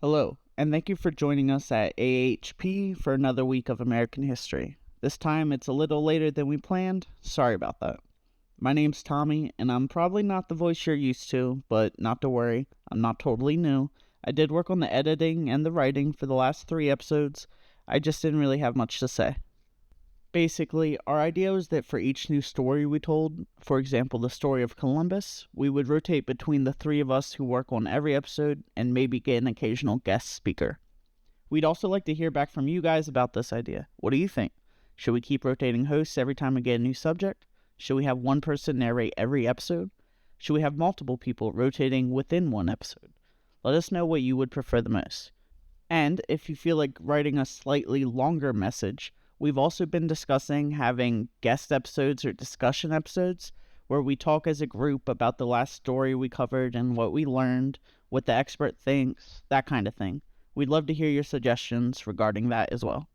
Hello, and thank you for joining us at AHP for another week of American history. This time it's a little later than we planned. Sorry about that. My name's Tommy, and I'm probably not the voice you're used to, but not to worry, I'm not totally new. I did work on the editing and the writing for the last 3 episodes. I just didn't really have much to say. Basically, our idea was that for each new story we told, for example the story of Columbus, we would rotate between the 3 of us who work on every episode and maybe get an occasional guest speaker. We'd also like to hear back from you guys about this idea. What do you think? Should we keep rotating hosts every time we get a new subject? Should we have one person narrate every episode? Should we have multiple people rotating within one episode? Let us know what you would prefer the most. And if you feel like writing a slightly longer message, we've also been discussing having guest episodes or discussion episodes where we talk as a group about the last story we covered and what we learned, what the expert thinks, that kind of thing. We'd love to hear your suggestions regarding that as well.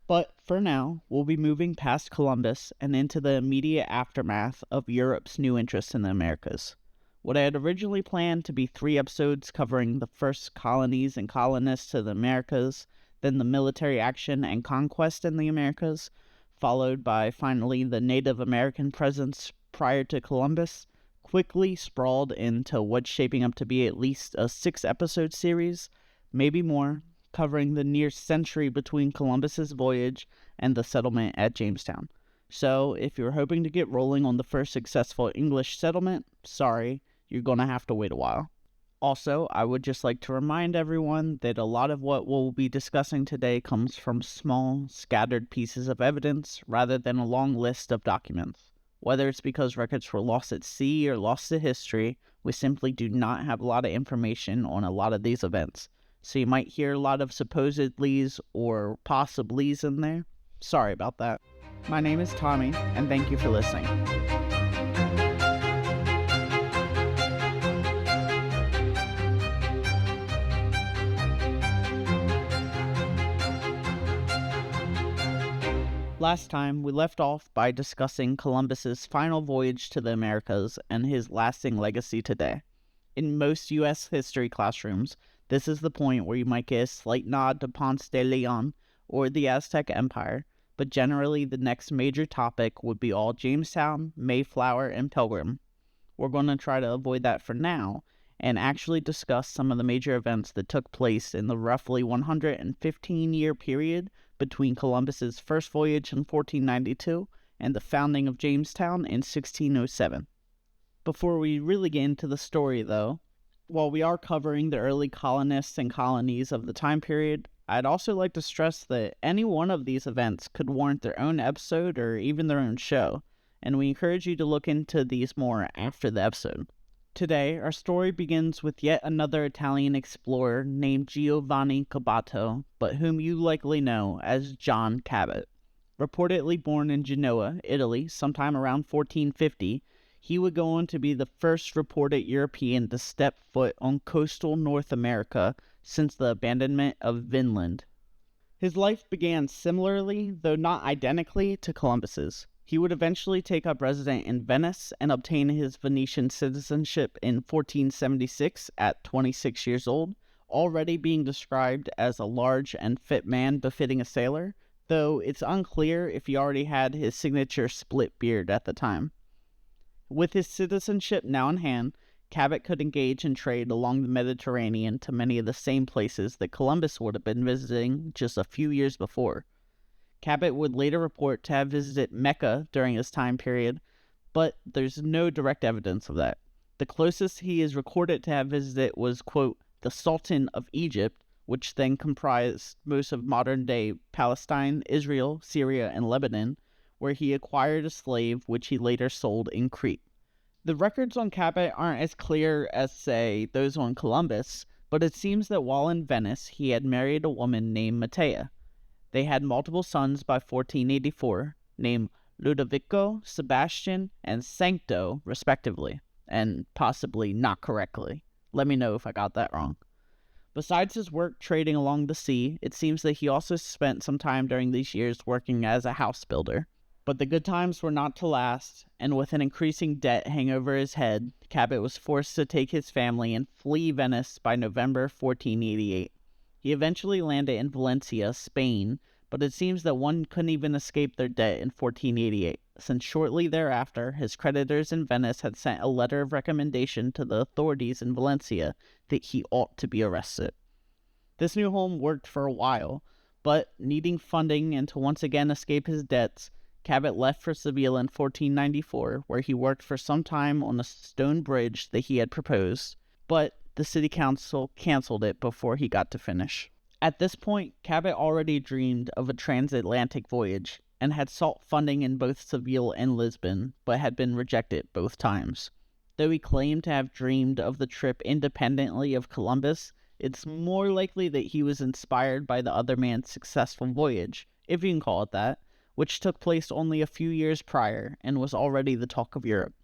But for now, we'll be moving past Columbus and into the immediate aftermath of Europe's new interest in the Americas. What I had originally planned to be 3 episodes covering the first colonies and colonists to the Americas, then the military action and conquest in the Americas, followed by finally the Native American presence prior to Columbus, quickly sprawled into what's shaping up to be at least a 6-episode series, maybe more, covering the near century between Columbus's voyage and the settlement at Jamestown. So, if you're hoping to get rolling on the first successful English settlement, sorry, you're gonna have to wait a while. Also, I would just like to remind everyone that a lot of what we'll be discussing today comes from small, scattered pieces of evidence rather than a long list of documents. Whether it's because records were lost at sea or lost to history, we simply do not have a lot of information on a lot of these events. So you might hear a lot of supposedlys or possiblys in there. Sorry about that. My name is Tommy, and thank you for listening. Last time, we left off by discussing Columbus's final voyage to the Americas and his lasting legacy today. In most U.S. history classrooms, this is the point where you might get a slight nod to Ponce de Leon or the Aztec Empire, but generally the next major topic would be all Jamestown, Mayflower, and Pilgrim. We're going to try to avoid that for now, and actually discuss some of the major events that took place in the roughly 115-year period between Columbus's first voyage in 1492 and the founding of Jamestown in 1607. Before we really get into the story, though, while we are covering the early colonists and colonies of the time period, I'd also like to stress that any one of these events could warrant their own episode or even their own show, and we encourage you to look into these more after the episode. Today, our story begins with yet another Italian explorer named Giovanni Caboto, but whom you likely know as John Cabot. Reportedly born in Genoa, Italy, sometime around 1450, he would go on to be the first reported European to step foot on coastal North America since the abandonment of Vinland. His life began similarly, though not identically, to Columbus's. He would eventually take up residence in Venice and obtain his Venetian citizenship in 1476 at 26 years old, already being described as a large and fit man befitting a sailor, though it's unclear if he already had his signature split beard at the time. With his citizenship now in hand, Cabot could engage in trade along the Mediterranean to many of the same places that Columbus would have been visiting just a few years before. Cabot would later report to have visited Mecca during this time period, but there's no direct evidence of that. The closest he is recorded to have visited was, quote, the Sultan of Egypt, which then comprised most of modern-day Palestine, Israel, Syria, and Lebanon, where he acquired a slave which he later sold in Crete. The records on Cabot aren't as clear as, say, those on Columbus, but it seems that while in Venice, he had married a woman named Matea. They had multiple sons by 1484, named Ludovico, Sebastian, and Sancto, respectively, and possibly not correctly. Let me know if I got that wrong. Besides his work trading along the sea, it seems that he also spent some time during these years working as a house builder. But the good times were not to last, and with an increasing debt hanging over his head, Cabot was forced to take his family and flee Venice by November 1488. He eventually landed in Valencia, Spain, but it seems that one couldn't even escape their debt in 1488, since shortly thereafter his creditors in Venice had sent a letter of recommendation to the authorities in Valencia that he ought to be arrested. This new home worked for a while, but needing funding and to once again escape his debts, Cabot left for Seville in 1494, where he worked for some time on a stone bridge that he had proposed, but the city council canceled it before he got to finish. At this point, Cabot already dreamed of a transatlantic voyage, and had sought funding in both Seville and Lisbon, but had been rejected both times. Though he claimed to have dreamed of the trip independently of Columbus, it's more likely that he was inspired by the other man's successful voyage, if you can call it that, which took place only a few years prior and was already the talk of Europe.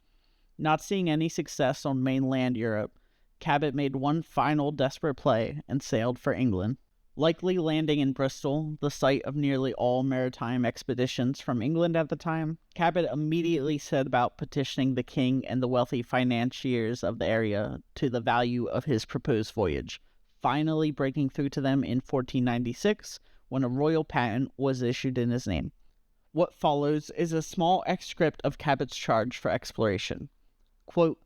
Not seeing any success on mainland Europe, Cabot made one final desperate play and sailed for England. Likely landing in Bristol, the site of nearly all maritime expeditions from England at the time, Cabot immediately set about petitioning the king and the wealthy financiers of the area to the value of his proposed voyage, finally breaking through to them in 1496 when a royal patent was issued in his name. What follows is a small excerpt of Cabot's charge for exploration. Quote,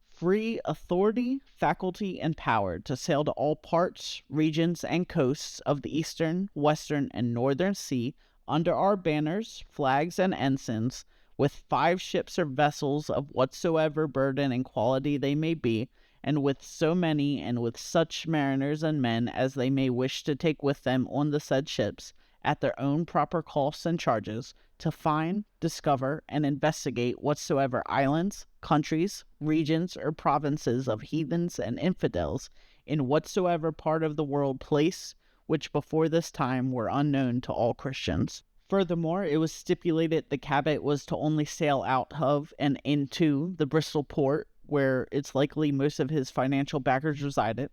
"Free authority, faculty, and power to sail to all parts, regions, and coasts of the eastern, western, and northern sea under our banners, flags, and ensigns, with 5 ships or vessels of whatsoever burden and quality they may be, and with so many and with such mariners and men as they may wish to take with them on the said ships, at their own proper costs and charges, to find, discover, and investigate whatsoever islands, countries, regions, or provinces of heathens and infidels, in whatsoever part of the world place, which before this time were unknown to all Christians." Furthermore, it was stipulated that Cabot was to only sail out of and into the Bristol port, where it's likely most of his financial backers resided,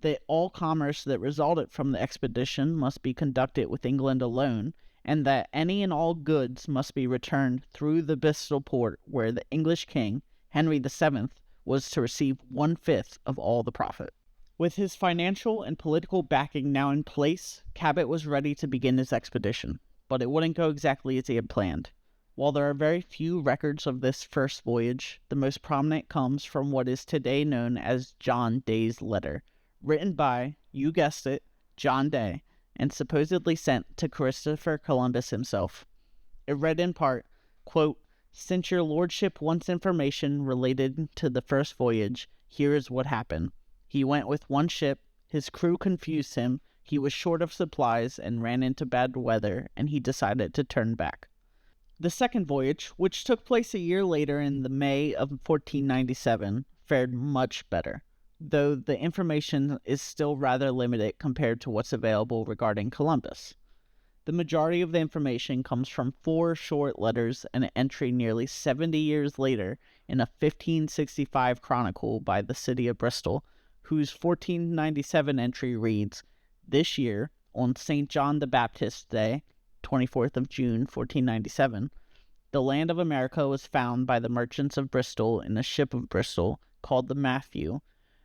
that all commerce that resulted from the expedition must be conducted with England alone, and that any and all goods must be returned through the Bristol port, where the English king, Henry VII, was to receive 1/5 of all the profit. With his financial and political backing now in place, Cabot was ready to begin his expedition, but it wouldn't go exactly as he had planned. While there are very few records of this first voyage, the most prominent comes from what is today known as John Day's letter, written by, you guessed it, John Day, and supposedly sent to Christopher Columbus himself. It read in part, quote, "Since your lordship wants information related to the first voyage, here is what happened. He went with one ship, his crew confused him, he was short of supplies and ran into bad weather, and he decided to turn back." The second voyage, which took place a year later in the May of 1497, fared much better, though the information is still rather limited compared to what's available regarding Columbus. The majority of the information comes from 4 short letters and an entry nearly 70 years later in a 1565 chronicle by the city of Bristol, whose 1497 entry reads, "This year, on St. John the Baptist's Day, 24th of June, 1497, the land of America was found by the merchants of Bristol in a ship of Bristol, called the Matthew,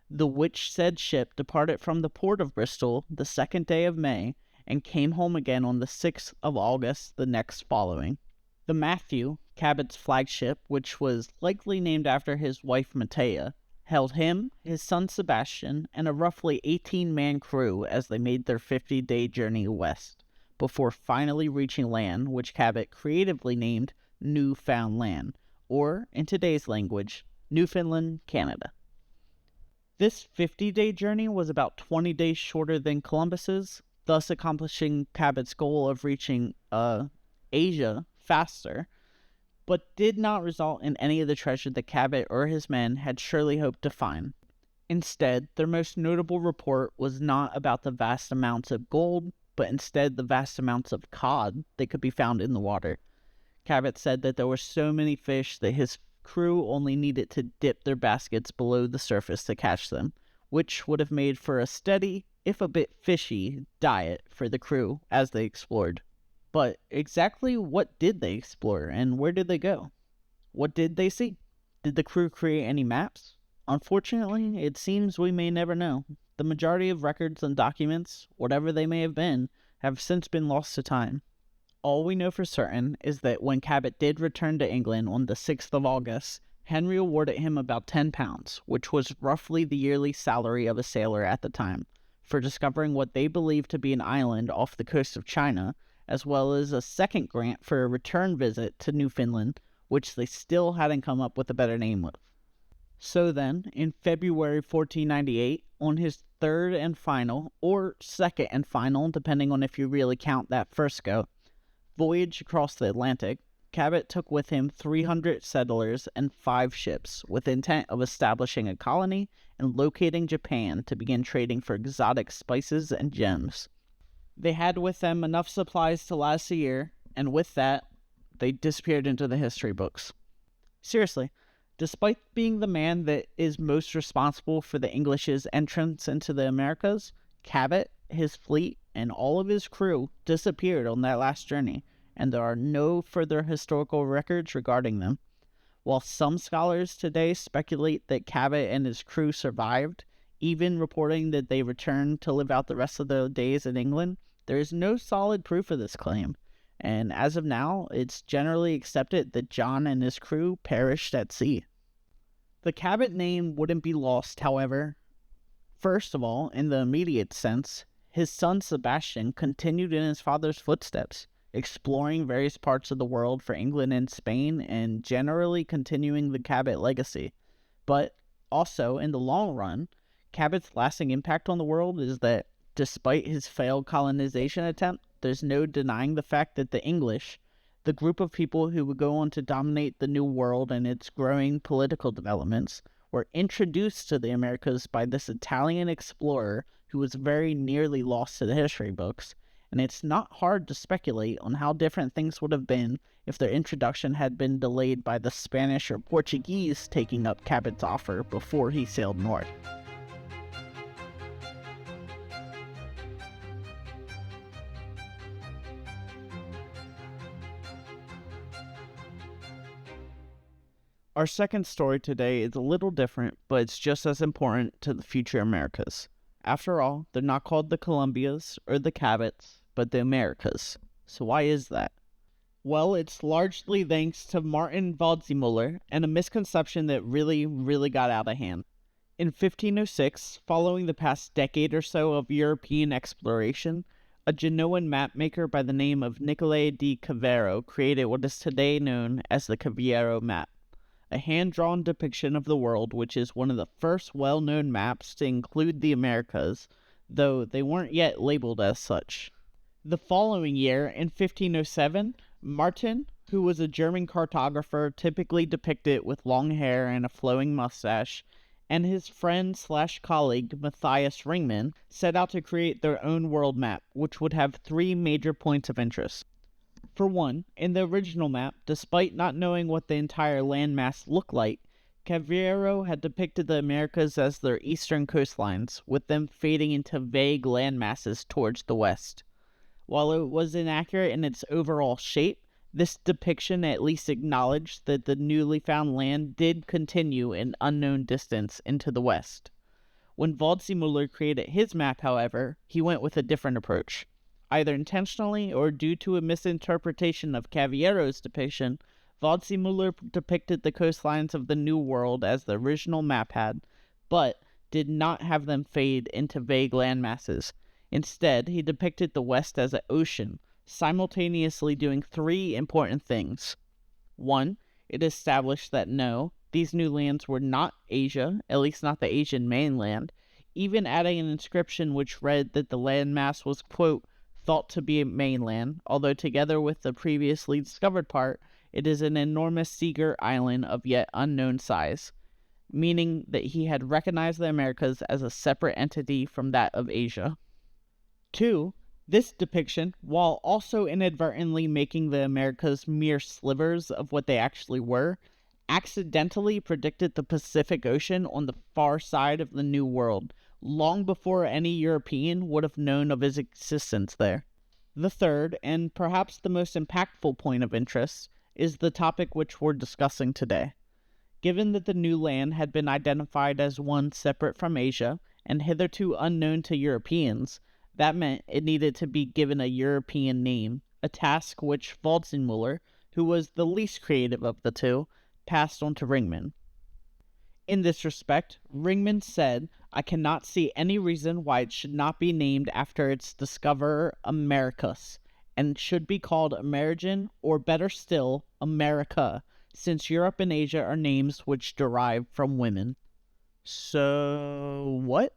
the which said ship departed from the port of Bristol the 2nd day of May, and came home again on the 6th of August the next following." The Matthew, Cabot's flagship, which was likely named after his wife Matea, held him, his son Sebastian, and a roughly 18-man crew as they made their 50-day journey west, before finally reaching land, which Cabot creatively named Newfoundland, or, in today's language, Newfoundland, Canada. This 50-day journey was about 20 days shorter than Columbus's, thus accomplishing Cabot's goal of reaching Asia faster, but did not result in any of the treasure that Cabot or his men had surely hoped to find. Instead, their most notable report was not about the vast amounts of gold, but instead the vast amounts of cod that could be found in the water. Cabot said that there were so many fish that his crew only needed to dip their baskets below the surface to catch them, which would have made for a steady, if a bit fishy, diet for the crew as they explored. But exactly what did they explore, and where did they go? What did they see? Did the crew create any maps? Unfortunately, it seems we may never know. The majority of records and documents, whatever they may have been, have since been lost to time. All we know for certain is that when Cabot did return to England on the 6th of August, Henry awarded him about £10, which was roughly the yearly salary of a sailor at the time, for discovering what they believed to be an island off the coast of China, as well as a second grant for a return visit to Newfoundland, which they still hadn't come up with a better name with. So then, in February 1498, on his third and final, or second and final, depending on if you really count that first go, voyage across the Atlantic, Cabot took with him 300 settlers and 5 ships, with intent of establishing a colony and locating Japan to begin trading for exotic spices and gems. They had with them enough supplies to last a year, and with that, they disappeared into the history books. Seriously, despite being the man that is most responsible for the English's entrance into the Americas, Cabot, his fleet, and all of his crew disappeared on that last journey, and there are no further historical records regarding them. While some scholars today speculate that Cabot and his crew survived, even reporting that they returned to live out the rest of their days in England, there is no solid proof of this claim, and as of now, it's generally accepted that John and his crew perished at sea. The Cabot name wouldn't be lost, however. First of all, in the immediate sense, his son Sebastian continued in his father's footsteps, exploring various parts of the world for England and Spain, and generally continuing the Cabot legacy. But also, in the long run, Cabot's lasting impact on the world is that, despite his failed colonization attempt, there's no denying the fact that the English, the group of people who would go on to dominate the New World and its growing political developments, were introduced to the Americas by this Italian explorer who was very nearly lost to the history books, and it's not hard to speculate on how different things would have been if their introduction had been delayed by the Spanish or Portuguese taking up Cabot's offer before he sailed north. Our second story today is a little different, but it's just as important to the future Americas. After all, they're not called the Columbias or the Cabots, but the Americas. So why is that? Well, it's largely thanks to Martin Waldseemüller and a misconception that really got out of hand. In 1506, following the past decade or so of European exploration, a Genoan mapmaker by the name of Nicole di Cavero created what is today known as the Cavero map, a hand-drawn depiction of the world which is one of the first well-known maps to include the Americas, though they weren't yet labeled as such. The following year, in 1507, Martin, who was a German cartographer typically depicted with long hair and a flowing mustache, and his friend/colleague Matthias Ringman set out to create their own world map, which would have 3 major points of interest. For one, in the original map, despite not knowing what the entire landmass looked like, Cavero had depicted the Americas as their eastern coastlines, with them fading into vague landmasses towards the west. While it was inaccurate in its overall shape, this depiction at least acknowledged that the newly found land did continue an unknown distance into the west. When Waldseemüller created his map, however, he went with a different approach. Either intentionally or due to a misinterpretation of Cavero's depiction, Waldseemüller depicted the coastlines of the New World as the original map had, but did not have them fade into vague landmasses. Instead, he depicted the West as an ocean, simultaneously doing 3 important things. 1. It established that no, these new lands were not Asia, at least not the Asian mainland, even adding an inscription which read that the landmass was, quote, thought to be a mainland, although together with the previously discovered part, it is an enormous seagirt island of yet unknown size, meaning that he had recognized the Americas as a separate entity from that of Asia. 2. This depiction, while also inadvertently making the Americas mere slivers of what they actually were, accidentally predicted the Pacific Ocean on the far side of the New World, long before any European would have known of his existence there. The third, and perhaps the most impactful point of interest, is the topic which we're discussing today. Given that the new land had been identified as one separate from Asia, and hitherto unknown to Europeans, that meant it needed to be given a European name, a task which Waldseemüller, who was the least creative of the two, passed on to Ringman. In this respect, Ringman said, "I cannot see any reason why it should not be named after its discoverer Americus, and should be called Amerigen, or better still, America, since Europe and Asia are names which derive from women." So, what?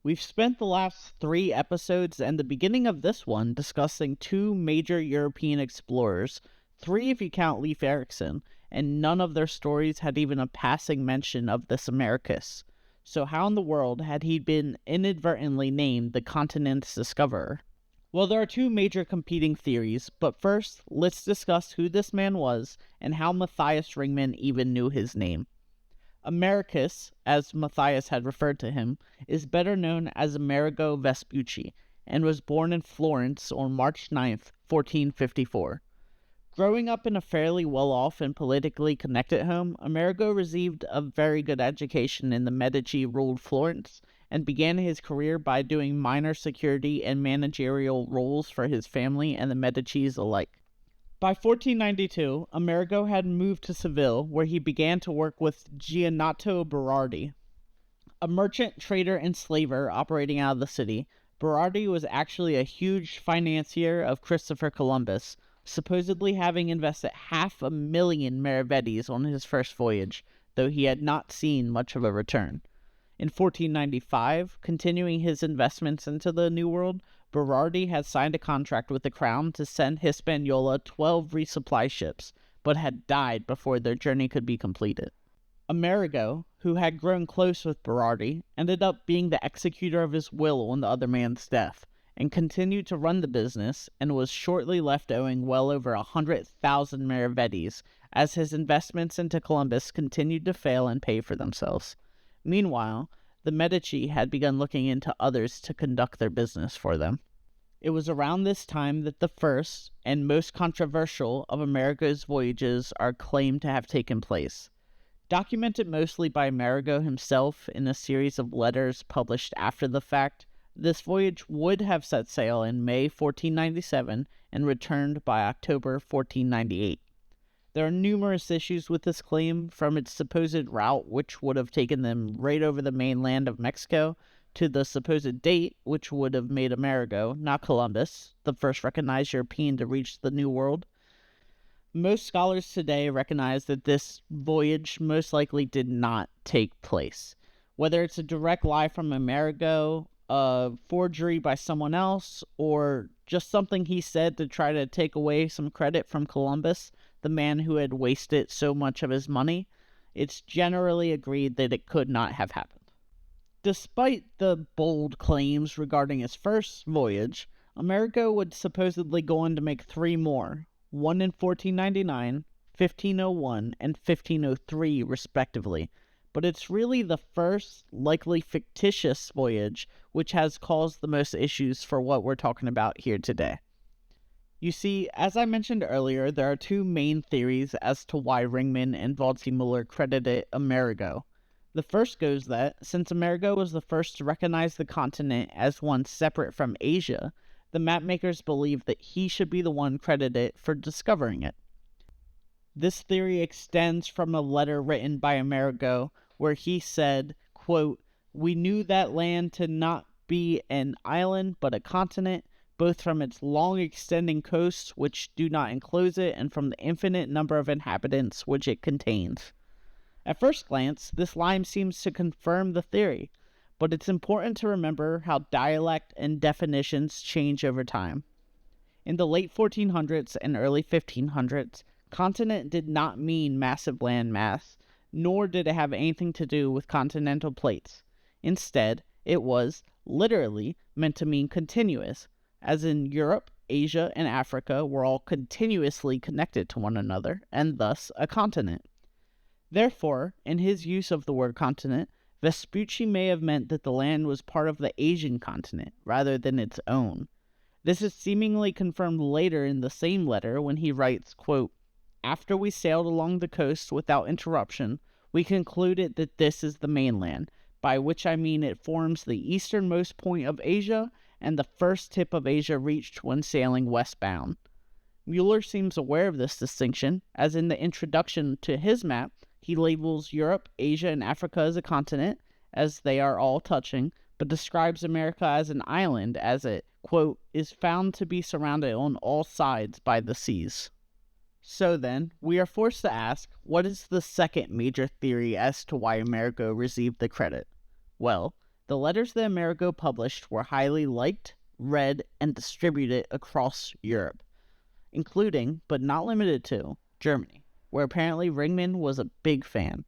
We've spent the last 3 episodes and the beginning of this one discussing 2 major European explorers, 3 if you count Leif Erikson, and none of their stories had even a passing mention of this Americus. So how in the world had he been inadvertently named the continent's discoverer? Well, there are 2 major competing theories, but first, let's discuss who this man was and how Matthias Ringman even knew his name. Americus, as Matthias had referred to him, is better known as Amerigo Vespucci, and was born in Florence on March 9th, 1454. Growing up in a fairly well-off and politically connected home, Amerigo received a very good education in the Medici-ruled Florence, and began his career by doing minor security and managerial roles for his family and the Medicis alike. By 1492, Amerigo had moved to Seville, where he began to work with Giannotto Berardi, a merchant, trader, and slaver operating out of the city. Berardi was actually a huge financier of Christopher Columbus, supposedly having invested 500,000 maravedis on his first voyage, though he had not seen much of a return. In 1495, continuing his investments into the New World, Berardi had signed a contract with the Crown to send Hispaniola 12 resupply ships, but had died before their journey could be completed. Amerigo, who had grown close with Berardi, ended up being the executor of his will on the other man's death, and continued to run the business, and was shortly left owing well over 100,000 maravedis, as his investments into Columbus continued to fail and pay for themselves. Meanwhile, the Medici had begun looking into others to conduct their business for them. It was around this time that the first, and most controversial, of Amerigo's voyages are claimed to have taken place. Documented mostly by Amerigo himself in a series of letters published after the fact, this voyage would have set sail in May 1497 and returned by October 1498. There are numerous issues with this claim, from its supposed route, which would have taken them right over the mainland of Mexico, to the supposed date, which would have made Amerigo, not Columbus, the first recognized European to reach the New World. Most scholars today recognize that this voyage most likely did not take place. Whether it's a direct lie from Amerigo, a forgery by someone else, or just something he said to try to take away some credit from Columbus, the man who had wasted so much of his money, it's generally agreed that it could not have happened. Despite the bold claims regarding his first voyage, Amerigo would supposedly go on to make 3 more, one in 1499, 1501, and 1503 respectively, but it's really the first, likely fictitious voyage which has caused the most issues for what we're talking about here today. You see, as I mentioned earlier, there are 2 main theories as to why Ringman and Waldseemüller credited Amerigo. The first goes that, since Amerigo was the first to recognize the continent as one separate from Asia, the mapmakers believed that he should be the one credited for discovering it. This theory extends from a letter written by Amerigo, where he said, quote, "We knew that land to not be an island, but a continent, both from its long extending coasts which do not enclose it, and from the infinite number of inhabitants which it contains." At first glance, this line seems to confirm the theory, but it's important to remember how dialect and definitions change over time. In the late 1400s and early 1500s, continent did not mean massive land mass, nor did it have anything to do with continental plates. Instead, it was, literally, meant to mean continuous, as in Europe, Asia, and Africa were all continuously connected to one another, and thus a continent. Therefore, in his use of the word continent, Vespucci may have meant that the land was part of the Asian continent, rather than its own. This is seemingly confirmed later in the same letter when he writes, quote, "After we sailed along the coast without interruption, we concluded that this is the mainland, by which I mean it forms the easternmost point of Asia and the first tip of Asia reached when sailing westbound. Mueller seems aware of this distinction, as in the introduction to his map, he labels Europe, Asia, and Africa as a continent, as they are all touching, but describes America as an island, as it, quote, is found to be surrounded on all sides by the seas. So then, we are forced to ask, what is the second major theory as to why Amerigo received the credit? Well, the letters that Amerigo published were highly liked, read, and distributed across Europe, including, but not limited to, Germany, where apparently Ringman was a big fan.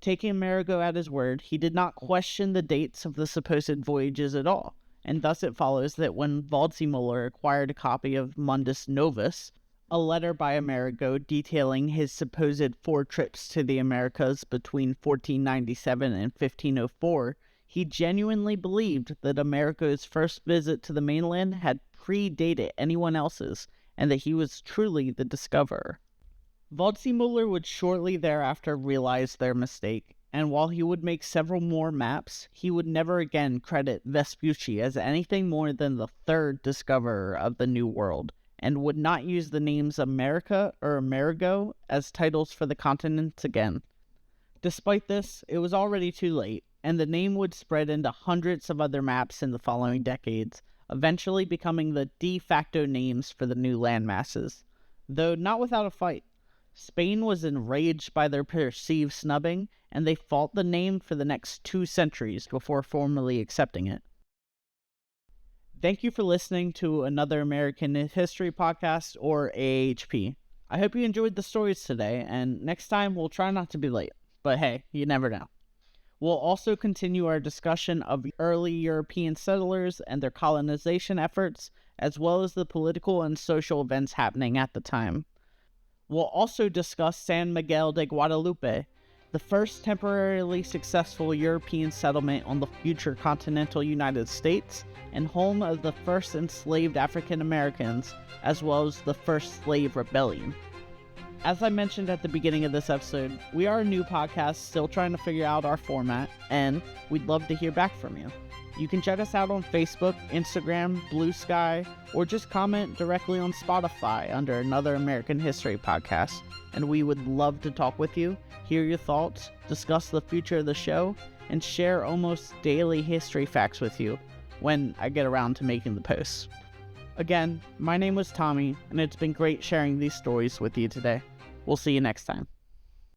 Taking Amerigo at his word, he did not question the dates of the supposed voyages at all, and thus it follows that when Waldseemüller acquired a copy of Mundus Novus, a letter by Amerigo detailing his supposed 4 trips to the Americas between 1497 and 1504, he genuinely believed that Amerigo's first visit to the mainland had predated anyone else's, and that he was truly the discoverer. Waldseemüller would shortly thereafter realize their mistake, and while he would make several more maps, he would never again credit Vespucci as anything more than the third discoverer of the New World, and would not use the names America or Amerigo as titles for the continents again. Despite this, it was already too late, and the name would spread into hundreds of other maps in the following decades, eventually becoming the de facto names for the new landmasses, though not without a fight. Spain was enraged by their perceived snubbing, and they fought the name for the next 2 centuries before formally accepting it. Thank you for listening to another American History podcast, or AHP. I hope you enjoyed the stories today, and next time we'll try not to be late, but hey, you never know. We'll also continue our discussion of early European settlers and their colonization efforts, as well as the political and social events happening at the time. We'll also discuss San Miguel de Guadalupe, the first temporarily successful European settlement on the future continental United States, and home of the first enslaved African Americans, as well as the first slave rebellion. As I mentioned at the beginning of this episode, we are a new podcast still trying to figure out our format, and we'd love to hear back from you. You can check us out on Facebook, Instagram, Blue Sky, or just comment directly on Spotify under Another American History Podcast, and we would love to talk with you, hear your thoughts, discuss the future of the show, and share almost daily history facts with you when I get around to making the posts. Again, my name was Tommy, and it's been great sharing these stories with you today. We'll see you next time.